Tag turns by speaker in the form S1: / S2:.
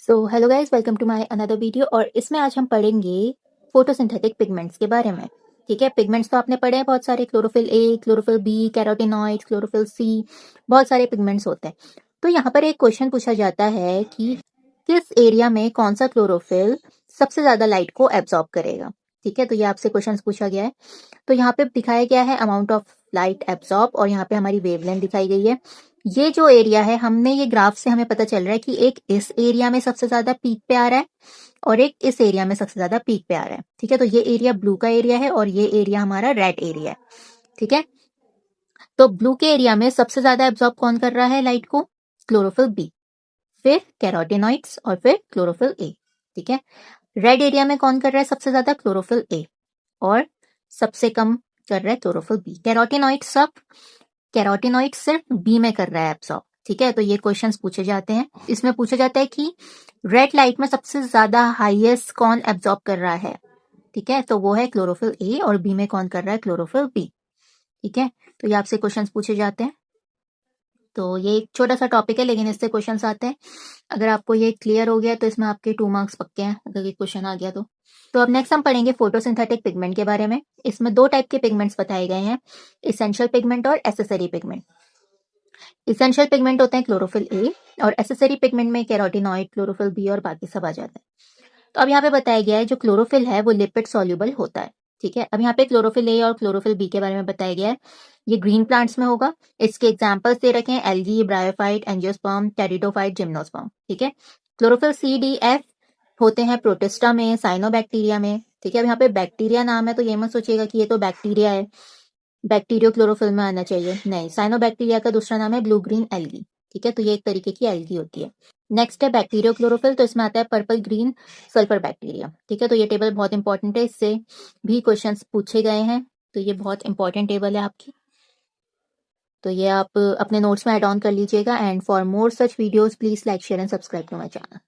S1: So hello guys, welcome to my another video. और इसमें आज हम पढ़ेंगे फोटोसिंथेटिक पिगमेंट्स के बारे में। ठीक है, पिगमेंट्स तो आपने पढ़े हैं बहुत सारे, chlorophyll A, chlorophyll B, carotenoids, chlorophyll C, बहुत सारे पिगमेंट्स होते हैं। तो यहाँ पर एक क्वेश्चन पूछा जाता है कि किस एरिया में कौन सा क्लोरोफिल सबसे ज्यादा लाइट को एब्जॉर्ब करेगा। ठीक है, तो ये आपसे क्वेश्चन पूछा गया है। तो यहाँ पे दिखाया गया है अमाउंट ऑफ लाइट एब्जॉर्ब, और यहाँ पे हमारी वेवलेंथ दिखाई गई है। ये जो एरिया है, हमने ये ग्राफ से हमें पता चल रहा है कि एक इस एरिया में सबसे ज्यादा पीक पे आ रहा है और एक इस एरिया में सबसे ज्यादा पीक पे आ रहा है। ठीक है, तो ये एरिया ब्लू का एरिया है और ये एरिया हमारा रेड एरिया है। ठीक है, तो ब्लू के एरिया में सबसे ज्यादा एब्जॉर्ब कौन कर रहा है लाइट को? क्लोरोफिल बी, फिर कैरोटीनॉइड्स और फिर क्लोरोफिल ए। ठीक है, रेड एरिया में कौन कर रहा है सबसे ज्यादा? क्लोरोफिल ए, और सबसे कम कर रहा है क्लोरोफिल बी। कैरोटीनॉइड सिर्फ बी में कर रहा है एब्सॉर्ब। ठीक है, तो ये क्वेश्चंस पूछे जाते हैं। इसमें पूछा जाता है कि रेड लाइट में सबसे ज्यादा हाईएस्ट कौन एब्सॉर्ब कर रहा है। ठीक है, तो वो है क्लोरोफिल ए, और बी में कौन कर रहा है? Chlorophyll B. ठीक है, तो ये आपसे क्वेश्चंस पूछे जाते हैं। तो ये एक छोटा सा टॉपिक है, लेकिन इससे क्वेश्चंस आते हैं। अगर आपको ये क्लियर हो गया तो इसमें आपके 2 मार्क्स पक्के हैं, अगर ये क्वेश्चन आ गया तो अब नेक्स्ट हम पढ़ेंगे फोटोसिंथेटिक पिगमेंट के बारे में। इसमें 2 टाइप के पिगमेंट्स बताए गए हैं, एसेंशियल पिगमेंट और एसेसरी पिगमेंट। इसेंशियल पिगमेंट होते हैं क्लोरोफिल ए, और एसेसरी पिगमेंट में कैरोटीनॉइड, क्लोरोफिल बी और बाकी सब आ जाते हैं। तो अब यहाँ पे बताया गया है जो क्लोरोफिल है वो लिपिड सॉल्युबल होता है। ठीक है, अब यहाँ पे क्लोरोफिल ए और क्लोरोफिल बी के बारे में बताया गया है। ये ग्रीन प्लांट्स में होगा। इसके एग्जांपल्स दे रखे हैं, algae, bryophyte, angiosperm, pteridophyte, gymnosperm. ठीक है, क्लोरोफिल सी, डी, एफ होते हैं प्रोटिस्टा में, साइनोबैक्टीरिया में। ठीक है, अब यहाँ पे बैक्टीरिया नाम है तो ये मत सोचिएगा कि ये तो बैक्टीरिया है, बैक्टीरियो क्लोरोफिल में आना चाहिए, नहीं। साइनोबैक्टीरिया का दूसरा नाम है ब्लू ग्रीन एल्गी। ठीक है, तो ये एक तरीके की एल्गी होती है। नेक्स्ट है बैक्टीरियो क्लोरोफिल, तो इसमें आता है पर्पल ग्रीन सल्फर बैक्टीरिया। ठीक है, तो ये टेबल बहुत इंपॉर्टेंट है, इससे भी क्वेश्चंस पूछे गए हैं, तो ये बहुत इंपॉर्टेंट टेबल है आपकी। तो ये आप अपने नोट्स में ऐड ऑन कर लीजिएगा। And for more such videos please like, share and subscribe to my channel.